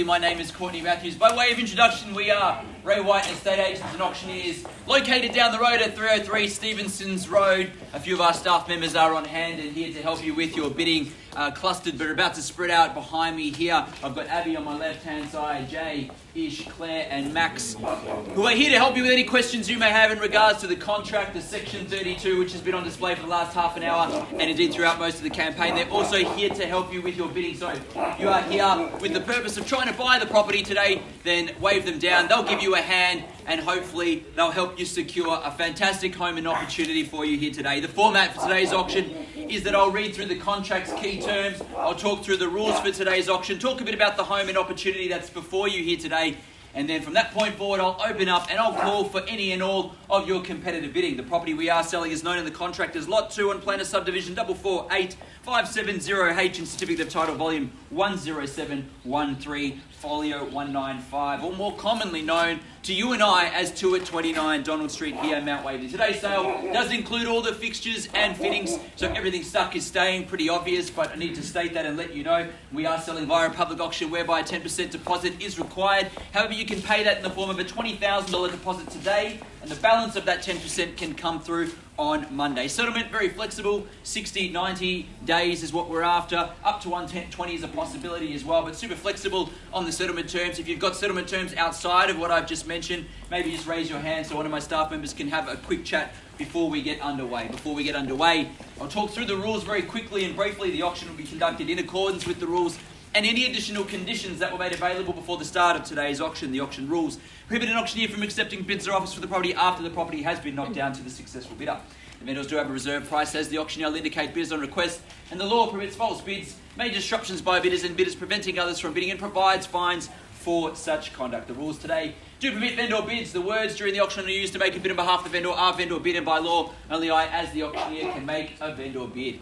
My name is Courtney Matthews. By way of introduction, we are Ray White Estate Agents and Auctioneers, located down the road at 303 Stevenson's Road. A few of our staff members are on hand and here to help you with your bidding, clustered but about to spread out behind me here. I've got Abby on my left-hand side, Jay, Ish, Claire and Max, who are here to help you with any questions you may have in regards to the contract, the Section 32, which has been on display for the last half an hour and indeed throughout most of the campaign. They're also here to help you with your bidding. So if you are here with the purpose of trying to buy the property today, then wave them down. They'll give you a hand and hopefully they'll help you secure a fantastic home and opportunity for you here today. The format for today's auction is that I'll read through the contract's key terms, I'll talk through the rules for today's auction, talk a bit about the home and opportunity that's before you here today, and then from that point forward I'll open up and I'll call for any and all of your competitive bidding. The property we are selling is known in the contract as Lot 2 on Planner Subdivision 448570H in Certificate of Title Volume 10713 Folio 195, or more commonly known to you and I as 2 at 29 Donald Street here in Mount Waverley. Today's sale does include all the fixtures and fittings, so everything stuck is staying pretty obvious, but I need to state that and let you know we are selling via a public auction whereby a 10% deposit is required. However, you can pay that in the form of a $20,000 deposit today, and the balance of that 10% can come through on Monday. Settlement, very flexible, 60, 90 days is what we're after. Up to 120 is a possibility as well, but super flexible on the settlement terms. If you've got settlement terms outside of what I've just mentioned, maybe just raise your hand so one of my staff members can have a quick chat before we get underway. Before we get underway, I'll talk through the rules very quickly and briefly. The auction will be conducted in accordance with the rules and any additional conditions that were made available before the start of today's auction. The auction rules prohibit an auctioneer from accepting bids or offers for the property after the property has been knocked down to the successful bidder. The vendors do have a reserve price as the auctioneer will indicate bidders on request, and the law permits false bids, major disruptions by bidders and bidders preventing others from bidding, and provides fines for such conduct. The rules today do permit vendor bids. The words during the auction are used to make a bid on behalf of the vendor are vendor bid, and by law only I as the auctioneer can make a vendor bid.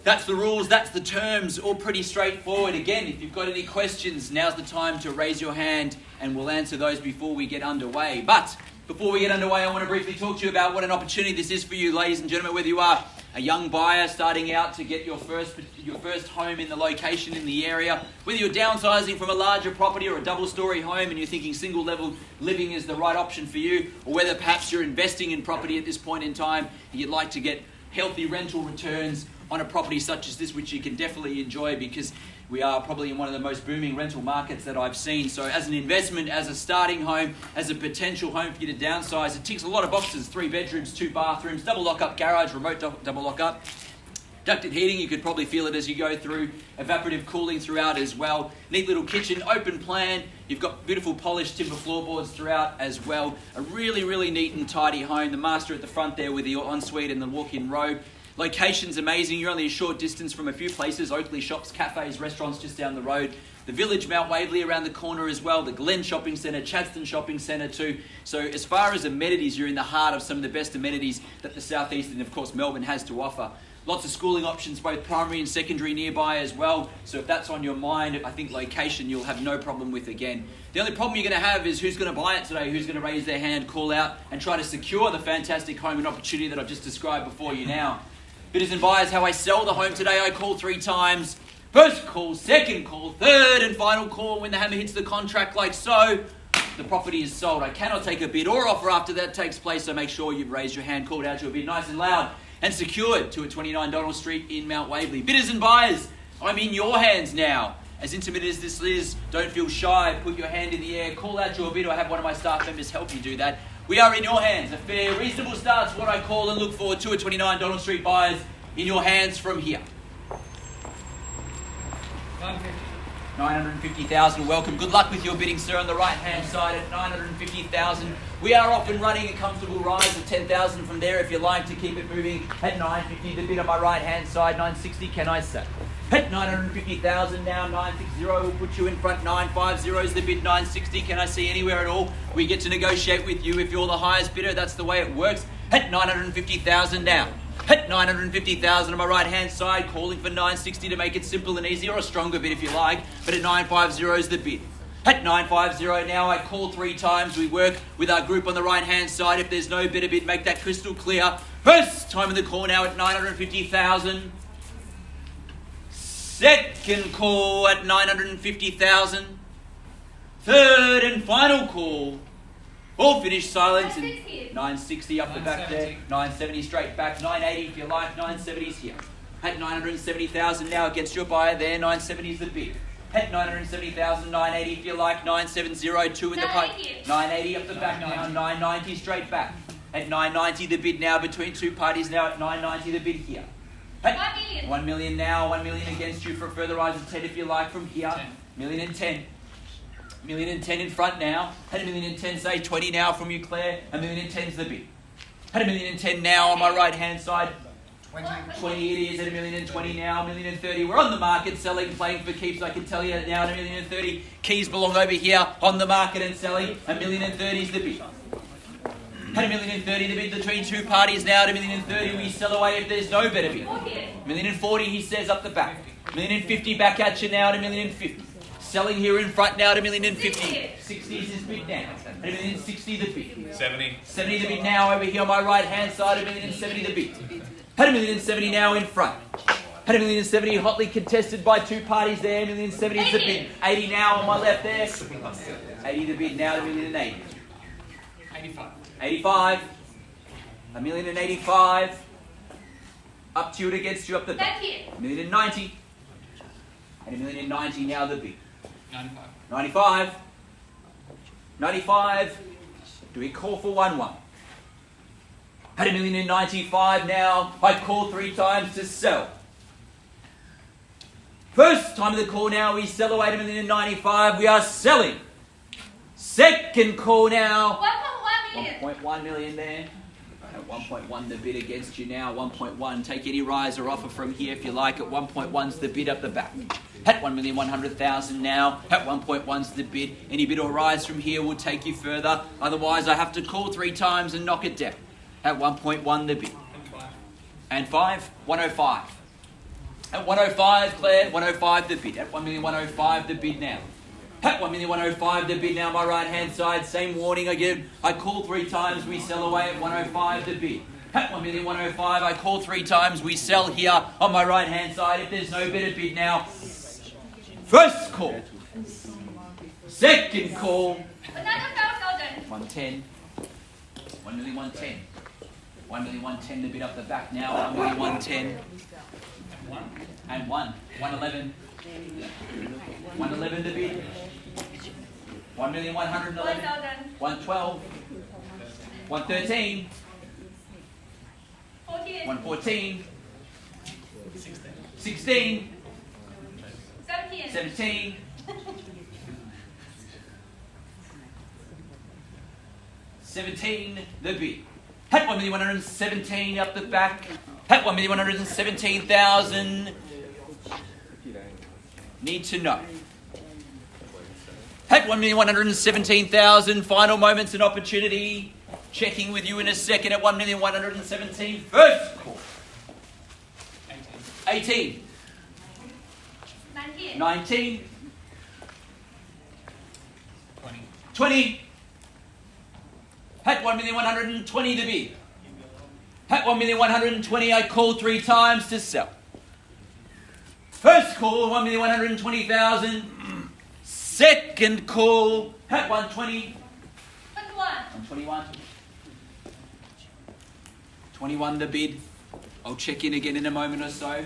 That's the rules, that's the terms, all pretty straightforward. Again, if you've got any questions, now's the time to raise your hand and we'll answer those before we get underway. But before we get underway, I want to briefly talk to you about what an opportunity this is for you, ladies and gentlemen, whether you are a young buyer starting out to get your first home in the location in the area, whether you're downsizing from a larger property or a double-storey home and you're thinking single-level living is the right option for you, or whether perhaps you're investing in property at this point in time and you'd like to get healthy rental returns on a property such as this, which you can definitely enjoy because we are probably in one of the most booming rental markets that I've seen. So as an investment, as a starting home, as a potential home for you to downsize, it ticks a lot of boxes. 3 bedrooms, 2 bathrooms, double lock-up garage, remote double lock-up. Ducted heating, you could probably feel it as you go through. Evaporative cooling throughout as well. Neat little kitchen, open plan. You've got beautiful polished timber floorboards throughout as well. A really, really neat and tidy home. The master at the front there with the ensuite and the walk-in robe. Location's amazing. You're only a short distance from a few places. Oakley shops, cafes, restaurants just down the road. The village, Mount Waverley around the corner as well. The Glen Shopping Centre, Chadstone Shopping Centre too. So as far as amenities, you're in the heart of some of the best amenities that the southeast and of course Melbourne has to offer. Lots of schooling options, both primary and secondary nearby as well. So if that's on your mind, I think location you'll have no problem with again. The only problem you're going to have is who's going to buy it today, who's going to raise their hand, call out and try to secure the fantastic home and opportunity that I've just described before you now. Bidders and buyers, how I sell the home today, I call 3 times. First call, second call, third and final call. When the hammer hits the contract like so, the property is sold. I cannot take a bid or offer after that takes place, so make sure you've raised your hand, called out your bid nice and loud, and secured to 29 Donald Street in Mount Waverley. Bidders and buyers, I'm in your hands now. As intimate as this is, don't feel shy, put your hand in the air, call out your bid, or have one of my staff members help you do that. We are in your hands. A fair, reasonable start's what I call and look forward to. 29 Donald Street buyers in your hands from here. 950,000. Welcome. Good luck with your bidding, sir. On the right-hand side at 950,000. We are off and running a comfortable rise of 10,000 from there if you like to keep it moving. At 950, the bid on my right-hand side. 960. Can I say? At 950,000 now, 960 will put you in front. 950 is the bid, 960. Can I see anywhere at all? We get to negotiate with you if you're the highest bidder. That's the way it works. At 950,000 now. At 950,000 on my right-hand side, calling for 960 to make it simple and easy, or a stronger bid if you like. But at 950 is the bid. At 950 now, I call 3 times. We work with our group on the right-hand side. If there's no better bid, make that crystal clear. First time in the call now at 950,000. Second call at 950,000. Third and final call. All finished silence. 960 up the back there. 970 straight back. 980 if you like. 970's here. At 970,000 now against your buyer there. 970's the bid. At 970,000, 980 if you like. 9702 in the pipe. 980 up the back now. 990 straight back. At 990 the bid now between two parties now. At 990 the bid here. At 1 million. 1 million now. 1 million against you for a further rise of 10 if you like from here. 1,010,000. 1,010,000 in front now. Had 1,010,000, say 20 now from you, Claire. 1,010,000's the bid. Had 1,010,000 now on my right hand side. 20 it is at 1,020,000 now. 1,030,000. We're on the market selling, playing for keeps. I can tell you now at 1,030,000. Keys belong over here on the market and selling. 1,030,000's the bid. At 1,030,000 the bid between two parties now. At 1,030,000 we sell away if there's no better bid. 1,040,000 he says up the back. 1,050,000 back at you now at 1,050,000. Selling here in front now at 1,050,000. 60 is his bid now. At 1,060,000 the bid. 70. 70 the bid now over here on my right hand side. At 1,070,000 the bid. At 1,070,000 now in front. At 1,070,000 hotly contested by two parties there. 1,070,000 is the bid. 80 now on my left there. 80 the bid now at 1,080,000. 85. 85. 1,085,000. Up to you and against you up the back. 1,090,000. And 1,090,000 now the bid. 95. 95. 95. Do we call for 1-1? At 1,095,000 now. I call 3 times to sell. First time of the call now. We sell away at 1,095,000. We are selling. Second call now. 1.1 million. 1.1 million there. At 1.1 the bid against you now. 1.1. Take any rise or offer from here if you like. At 1.1's the bid up the back. At 1,100,000 now. At 1.1's the bid. Any bid or rise from here will take you further. Otherwise I have to call 3 times and knock it down. At 1.1 the bid. And 5? 105. At 105, Claire, 105 the bid. At 1,105 the bid now. At 1,105 the bid now, my right hand side. Same warning again. I call 3 times, we sell away at 105 the bid. At 1,105, I call 3 times, we sell here on my right hand side. If there's no better bid now. First call. Second call. Another 5,000. 110. 1,110,000. 1,110,000 the bid up the back now. 1,110,000. And 1. 111. 111 the bid. 1,111,000. 112. 113. 114. 16. 17. 17 the bid. At 1,117,000 up the back. At 1,117,000. Need to know. At 1,117,000. Final moments and opportunity. Checking with you in a second at 1,117,000. First call. 18. 19. 20. At 1,120,000 the bid. At 1,120,000 I called 3 times to sell. First call 1,120,000. Second call at 120. 121. 21 the bid. I'll check in again in a moment or so.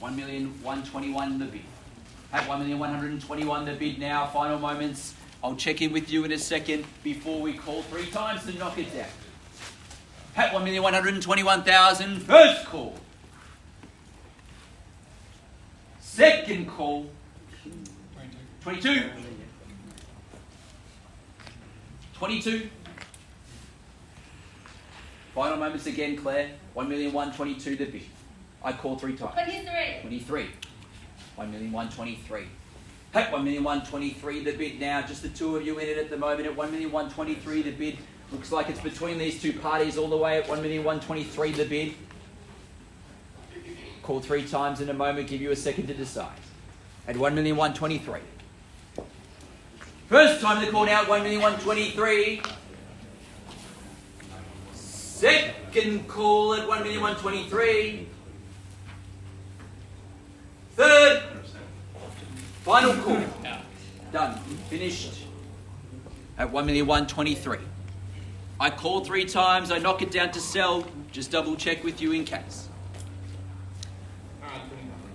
1,121,000 the bid. At 1,121,000 the bid now. Final moments. I'll check in with you in a second before we call 3 times to knock it down. At 1,121,000. First call. Second call. 22. 22. Final moments again, Claire. 1,122,000 the bid. I call 3 times. 23. 1,123,000. At 1,123,000 the bid now. Just the two of you in it at the moment. At 1,123,000 the bid. Looks like it's between these two parties all the way at 1,123,000 the bid. Call 3 times in a moment. Give you a second to decide. At 1,123,000. First time the call now at 1,123,000. Second call at 1,123,000. Third. Final call. Done. Finished. at 1,123,000. I call 3 times, I knock it down to sell, just double check with you in case.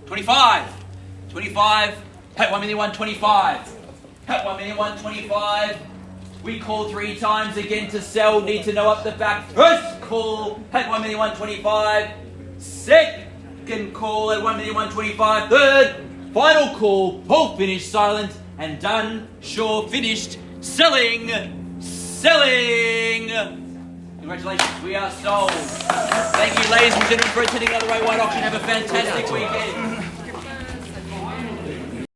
25. 25 at 1,125,000. At 1,125,000. We call 3 times again to sell, need to know up the back. First call at 1,125,000. Second call at 1,125,000. Third, final call, all finished, silent, and done, sure, finished, selling. Congratulations, we are sold. Thank you, ladies and gentlemen, for attending Other Way White Auction. Have a fantastic weekend.